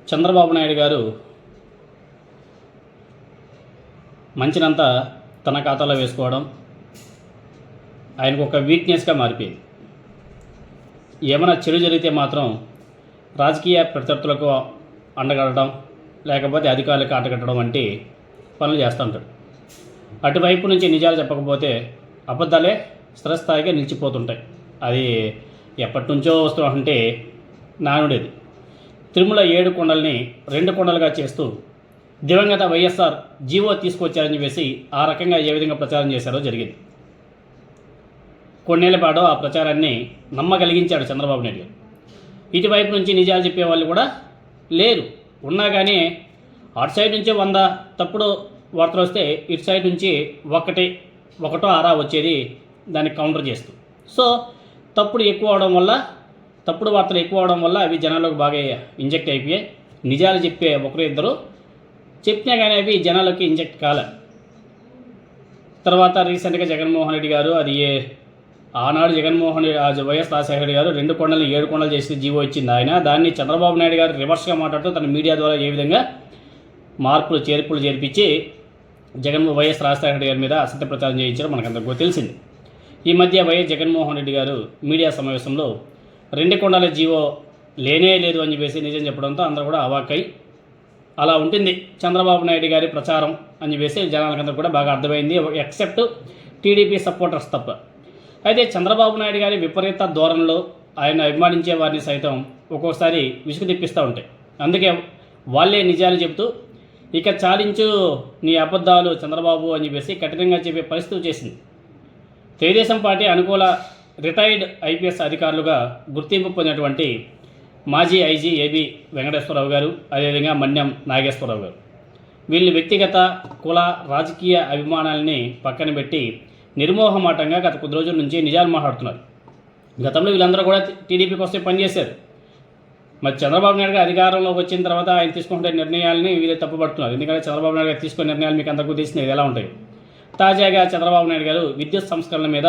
చంద్రబాబు నాయుడు గారు మంచినంతా తన ఖాతాలో వేసుకోవడం ఆయనకు ఒక వీక్నెస్గా మారిపోయింది. ఏమైనా చెడు జరిగితే మాత్రం రాజకీయ ప్రత్యర్థులకు అండగడడం, లేకపోతే అధికారులకు ఆటగట్టడం వంటి పనులు చేస్తుంటాడు. అటువైపు నుంచి నిజాలు చెప్పకపోతే అబద్ధాలే స్థిరస్థాయిగా నిలిచిపోతుంటాయి. అది ఎప్పటి నుంచో వస్తుంటే నానుడేది. తిరుమల 7 కొండల్ని 2 కొండలుగా చేస్తూ దివంగత వైఎస్ఆర్ జీవో తీసుకొచ్చారని చెప్పేసి ఆ రకంగా ఏ విధంగా ప్రచారం చేశారో జరిగింది. కొన్నేళ్ల పాటు ఆ ప్రచారాన్ని నమ్మగలిగించాడు చంద్రబాబు నాయుడు గారు. ఇటువైపు నుంచి నిజాలు చెప్పేవాళ్ళు కూడా లేరు. ఉన్నా కానీ అటు సైడ్ నుంచి 100 తప్పుడు వార్తలు వస్తే ఇటు సైడ్ నుంచి ఒకటో ఆరా వచ్చేది దాన్ని కౌంటర్ చేస్తూ. సో తప్పుడు వార్తలు ఎక్కువ అవడం వల్ల అవి జనాలకు బాగా ఇంజెక్ట్ అయిపోయాయి. నిజాలు చెప్పే ఒకరు ఇద్దరు చెప్పినా కానీ అవి జనాలకి ఇంజెక్ట్ కాలే. తర్వాత రీసెంట్గా జగన్మోహన్ రెడ్డి గారు ఆనాడు వైఎస్ రాజశేఖర రెడ్డి గారు 2 కొండలు 7 కొండలు చేసి జీవో ఇచ్చింది ఆయన. దాన్ని చంద్రబాబు నాయుడు గారు రివర్స్గా మాట్లాడుతూ తన మీడియా ద్వారా ఏ విధంగా చేర్పులు చేర్పించి వైఎస్ రాజశేఖర రెడ్డి గారి మీద అసత్య ప్రచారం చేయించారో మనకందరికీ తెలిసింది. ఈ మధ్య వైఎస్ జగన్మోహన్ రెడ్డి గారు మీడియా సమావేశంలో 2 కొండల జీవో లేనే లేదు అని చెప్పేసి నిజం చెప్పడంతో అందరూ కూడా అవాక్కై అలా ఉంటుంది చంద్రబాబు నాయుడు గారి ప్రచారం అని చెప్పేసి జనాలకందరూ కూడా బాగా అర్థమైంది, ఎక్సెప్ట్ టీడీపీ సపోర్టర్స్ తప్ప. అయితే చంద్రబాబు నాయుడు గారి విపరీత ధోరణిలో ఆయన అభిమానించే వారిని సైతం ఒక్కొక్కసారి విసుగు తెప్పిస్తూ ఉంటాయి. అందుకే వాళ్ళే నిజాలు చెబుతూ ఇక చాలించు నీ అబద్ధాలు చంద్రబాబు అని చెప్పేసి కఠినంగా చెప్పే పరిస్థితి చేసింది. తెలుగుదేశం పార్టీ అనుకూల రిటైర్డ్ ఐపీఎస్ అధికారులుగా గుర్తింపు పొందినటువంటి మాజీ ఐజీ ఏబి వెంకటేశ్వరరావు గారు, అదేవిధంగా మన్యం నాగేశ్వరరావు గారు, వీళ్ళు వ్యక్తిగత కుల రాజకీయ అభిమానాలని పక్కన పెట్టి నిర్మోహమాటంగా గత కొద్ది రోజుల నుంచి నిజాలు మాట్లాడుతున్నారు. గతంలో వీళ్ళందరూ కూడా టీడీపీకి వస్తే పనిచేశారు. మరి చంద్రబాబు నాయుడు గారు అధికారంలోకి వచ్చిన తర్వాత ఆయన తీసుకుంటే నిర్ణయాలని వీళ్ళే తప్పుపడుతున్నారు. ఎందుకంటే చంద్రబాబు నాయుడు గారు తీసుకునే నిర్ణయాలు మీకు అందరికీ తెలిసినవి ఎలా ఉంటాయి. తాజాగా చంద్రబాబు నాయుడు గారు విద్యుత్ సంస్కరణల మీద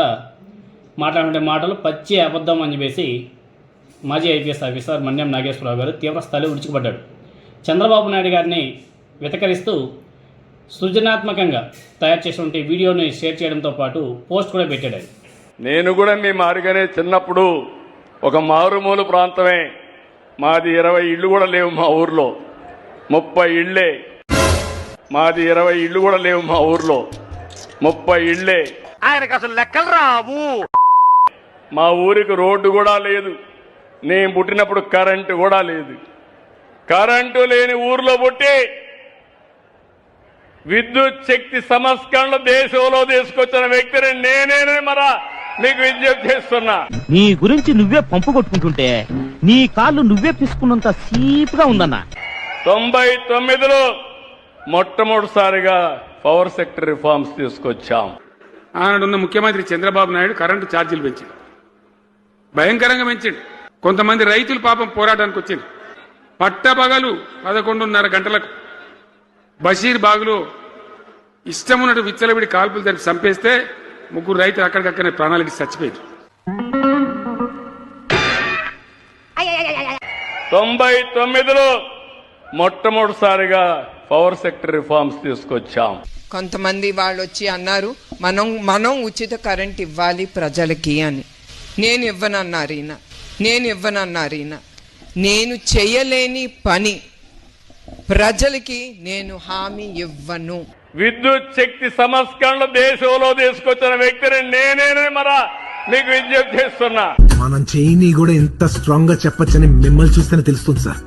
మాట్లాడే మాటలు పచ్చి అబద్ధం అని చెప్పేసి మాజీ ఐపీఎస్ ఆఫీసర్ మన్యం నాగేశ్వరరావు గారు తీవ్ర స్థాయిలో విరుచుకుపడ్డాడు. చంద్రబాబు నాయుడు గారిని వెతకరిస్తూ సృజనాత్మకంగా తయారు చేసినటువంటి వీడియోని షేర్ చేయడంతో పాటు పోస్ట్ కూడా పెట్టాడు. నేను కూడా మీ మారిగానే చిన్నప్పుడు ఒక మారుమూల ప్రాంతమే మాది, 20 ఇళ్ళు కూడా లేవు మా ఊర్లో, 30 ఇళ్లే మాది, 20 ఇళ్ళు కూడా లేవు మా ఊర్లో, 30 ఇళ్లే. ఆయనకు అసలు లెక్కలు రావు. మా ఊరికి రోడ్డు కూడా లేదు. నేను పుట్టినప్పుడు కరెంటు కూడా లేదు. కరెంటు లేని ఊర్లో పుట్టి విద్యుత్ శక్తి సంస్కరణలు దేశంలో తీసుకొచ్చిన వ్యక్తిని నేనే మీకు విజ్ఞప్తి చేస్తున్నా. నీ గురించి నువ్వే పంపు కొట్టుకుంటుంటే నీ కాళ్ళు నువ్వే తీసుకున్నంత సీపుగా ఉందన్నా. 99లో మొట్టమొదటిసారిగా పవర్ సెక్టర్ రిఫార్మ్స్ తీసుకొచ్చాం. ఆనాడున్న ముఖ్యమంత్రి చంద్రబాబు నాయుడు కరెంటు ఛార్జీలు పెంచింది, భయంకరంగా పెంచిండు. కొంతమంది రైతులు పాపం పోరాటానికి వచ్చింది. పట్టపగలు 11:30 గంటలకు బషీర్ బాగులో ఇష్టం ఉన్నట్టు విచ్చలవిడి కాల్పులు జరిపి చంపేస్తే 3 రైతులు అక్కడికక్కడనే ప్రాణాలకి చచ్చిపోయారు. 99లో మొట్టమొదటిసారిగా పవర్ సెక్టర్ రిఫార్మ్స్ తీసుకొచ్చాం. కొంతమంది వాళ్ళు వచ్చి అన్నారు మనం ఉచిత కరెంట్ ఇవ్వాలి ప్రజలకి అని. నేను ఇవ్వనన్నారు ఈయన. నేను చేయలేని పని ప్రజలకి నేను హామీ ఇవ్వను. విద్యుత్ శక్తి సంస్కరణలు దేశంలో తీసుకొచ్చిన వ్యక్తిని నేనే మీకు విజ్ఞప్తి చేస్తున్నా. మనం చేయని కూడా ఎంత స్ట్రాంగ్ గా చెప్పొచ్చని మిమ్మల్ని చూస్తేనే తెలుస్తుంది సార్.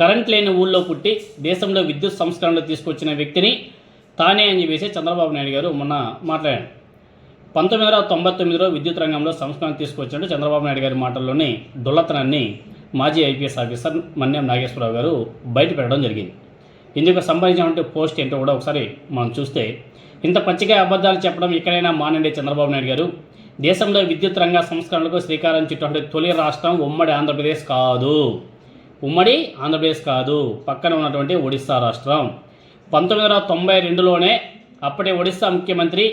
కరెంట్ లేని ఊళ్ళో పుట్టి దేశంలో విద్యుత్ సంస్కరణలు తీసుకొచ్చిన వ్యక్తిని తానే అని చెప్పేసి చంద్రబాబు నాయుడు గారు మొన్న మాట్లాడారు. 1999లో విద్యుత్ రంగంలో సంస్కరణ తీసుకొచ్చినట్టు చంద్రబాబు నాయుడు గారి మాటల్లోని డొల్లతనాన్ని మాజీ ఐపీఎస్ ఆఫీసర్ మన్యం నాగేశ్వరరావు గారు బయట పెట్టడం జరిగింది. ఇందుకు సంబంధించినటువంటి పోస్ట్ ఏంటో కూడా ఒకసారి మనం చూస్తే, ఇంత పచ్చిగా అబద్ధాలు చెప్పడం ఇక్కడైనా మానండి చంద్రబాబు నాయుడు గారు. దేశంలో విద్యుత్ రంగ సంస్కరణలకు శ్రీకారం చుట్టినటువంటి తొలి రాష్ట్రం ఉమ్మడి ఆంధ్రప్రదేశ్ కాదు, పక్కన ఉన్నటువంటి ఒడిశా రాష్ట్రం. 1992లోనే అప్పటి ఒడిశా ముఖ్యమంత్రి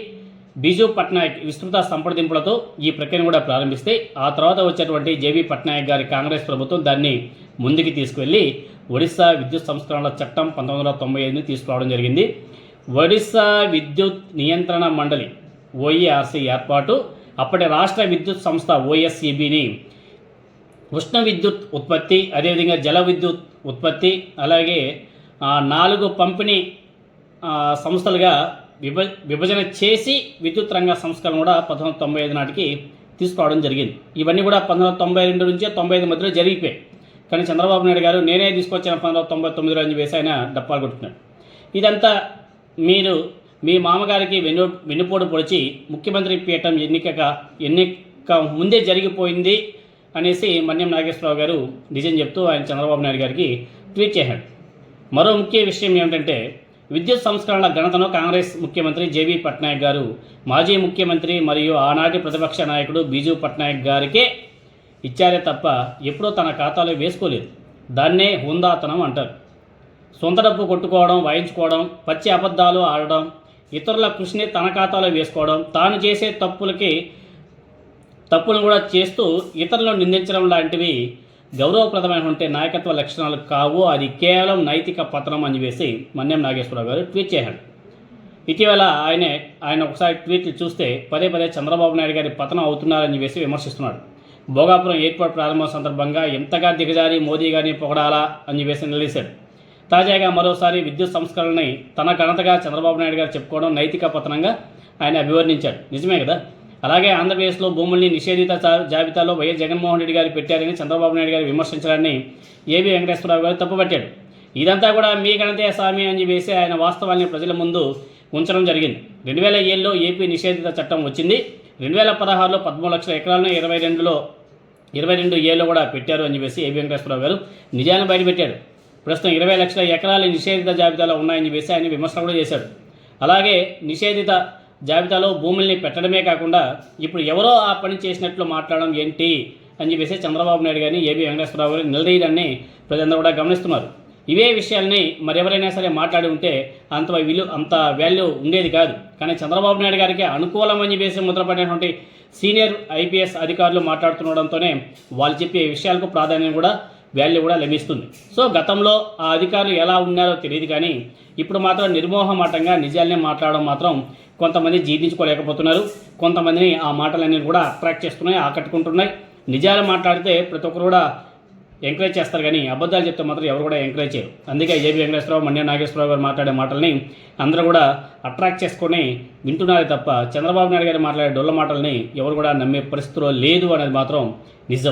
బిజు పట్నాయక్ విస్తృత సంప్రదింపులతో ఈ ప్రక్రియను కూడా ప్రారంభిస్తే ఆ తర్వాత వచ్చేటువంటి జేబీ పట్నాయక్ గారి కాంగ్రెస్ ప్రభుత్వం దాన్ని ముందుకు తీసుకువెళ్ళి ఒడిశా విద్యుత్ సంస్కరణల చట్టం 1995ని తీసుకురావడం జరిగింది. ఒడిశా విద్యుత్ నియంత్రణ మండలి ఓఈఆర్సీ ఏర్పాటు, అప్పటి రాష్ట్ర విద్యుత్ సంస్థ ఓఎస్ఈబిని ఉష్ణ విద్యుత్ ఉత్పత్తి, అదేవిధంగా జల విద్యుత్ ఉత్పత్తి, అలాగే 4 పంపిణీ సంస్థలుగా విభజన చేసి విద్యుత్ రంగ సంస్కరణ కూడా 1995 నాటికి తీసుకురావడం జరిగింది. ఇవన్నీ కూడా 1992 నుంచి 95 మధ్యలో జరిగిపోయాయి. కానీ చంద్రబాబు నాయుడు గారు నేనే తీసుకొచ్చిన 1999లో అని చెప్పేసి ఆయన డప్పాలు కొట్టుకున్నాడు. ఇదంతా మీరు మీ మామగారికి వెన్నుపోటు పొడిచి ముఖ్యమంత్రి పీఠం ఎన్నిక ముందే జరిగిపోయింది అనేసి మన్యం నాగేశ్వరరావు గారు నిజం చెప్తూ ఆయన చంద్రబాబు నాయుడు గారికి ట్వీట్ చేశాడు. మరో ముఖ్య విషయం ఏమిటంటే విద్యుత్ సంస్కరణల ఘనతను కాంగ్రెస్ ముఖ్యమంత్రి జేబీ పట్నాయక్ గారు మాజీ ముఖ్యమంత్రి మరియు ఆనాటి ప్రతిపక్ష నాయకుడు బిజు పట్నాయక్ గారికే ఇచ్చారే తప్ప ఎప్పుడూ తన ఖాతాలో వేసుకోలేదు. దాన్నే హుందాతనం అంటారు. సొంత డబ్బు కొట్టుకోవడం, వాయించుకోవడం, పచ్చి అబద్ధాలు ఆడడం, ఇతరుల కృషిని తన ఖాతాలో వేసుకోవడం, తాను చేసే తప్పులను కూడా చేస్తూ ఇతరులను నిందించడం లాంటివి గౌరవప్రదమైనటువంటి నాయకత్వ లక్షణాలు కావు. అది కేవలం నైతిక పతనం అని వేసి మన్యం నాగేశ్వరరావు గారు ట్వీట్ చేశాడు. ఇటీవల ఆయన ఒకసారి ట్వీట్లు చూస్తే పదే చంద్రబాబు నాయుడు గారి పతనం అవుతున్నారని వేసి విమర్శిస్తున్నాడు. భోగాపురం ఎయిర్పోర్ట్ ప్రారంభం సందర్భంగా ఎంతగా దిగజారి మోదీ గారిని పొగడాలా అని వేసి నిలదీశాడు. తాజాగా మరోసారి విద్యుత్ సంస్కరణని తన ఘనతగా చంద్రబాబు నాయుడు గారు చెప్పుకోవడం నైతిక పతనంగా ఆయన అభివర్ణించాడు. నిజమే కదా. అలాగే ఆంధ్రప్రదేశ్లో భూముల్ని నిషేధిత జాబితాలో వైఎస్ జగన్మోహన్ రెడ్డి గారు పెట్టారని చంద్రబాబు నాయుడు గారు విమర్శించడాన్ని ఏబీ వెంకటేశ్వరరావు గారు తప్పుపట్టాడు. ఇదంతా కూడా మీ గణతే స్వామి అని వేసి ఆయన వాస్తవాన్ని ప్రజల ముందు ఉంచడం జరిగింది. 2007లో ఏపీ నిషేధిత చట్టం వచ్చింది. 2016లో 13 లక్షల ఎకరాలను 22 కూడా పెట్టారు అని చెప్పేసి ఏబీ వెంకటేశ్వరరావు గారు నిజాన్ని బయటపెట్టాడు. ప్రస్తుతం 20 లక్షల ఎకరాలు నిషేధిత జాబితాలో ఉన్నాయని వేసి ఆయన విమర్శలు కూడా చేశాడు. అలాగే నిషేధిత జాబితాలో భూముల్ని పెట్టడమే కాకుండా ఇప్పుడు ఎవరో ఆ పని చేసినట్లు మాట్లాడడం ఏంటి అని చెప్పేసి చంద్రబాబు నాయుడు గారిని ఏబీ వెంకటేశ్వరరావు గారిని నిలదీయడాన్ని ప్రజలందరూ కూడా గమనిస్తున్నారు. ఇవే విషయాల్ని మరెవరైనా సరే మాట్లాడి ఉంటే అంత వాల్యూ ఉండేది కాదు. కానీ చంద్రబాబు నాయుడు గారికి అనుకూలం అని చెప్పేసి ముద్రపడినటువంటి సీనియర్ ఐపీఎస్ అధికారులు మాట్లాడుతుండడంతోనే వాళ్ళు చెప్పే విషయాలకు ప్రాధాన్యం కూడా వాల్యూ కూడా లభిస్తుంది. సో గతంలో ఆ అధికారులు ఎలా ఉన్నారో తెలియదు, కానీ ఇప్పుడు మాత్రం నిర్మోహమాటంగా నిజాలనే మాట్లాడడం మాత్రం కొంతమంది జీర్ణించుకోలేకపోతున్నారు. కొంతమందిని ఆ మాటలన్నీ కూడా అట్రాక్ట్ చేస్తున్నాయి, ఆకట్టుకుంటున్నాయి. నిజాలు మాట్లాడితే ప్రతి ఒక్కరు కూడా ఎంకరేజ్ చేస్తారు, కానీ అబద్ధాలు చెప్తే మాత్రం ఎవరు కూడా ఎంకరేజ్ చేయరు. అందుకే జేబీ వెంకటేశ్వరరావు, మన్యం నాగేశ్వరరావు గారు మాట్లాడే మాటల్ని అందరూ కూడా అట్రాక్ట్ చేసుకొని వింటున్నారే తప్ప చంద్రబాబు నాయుడు గారు మాట్లాడే డొల్ల మాటల్ని ఎవరు కూడా నమ్మే పరిస్థితిలో లేదు అనేది మాత్రం నిజం.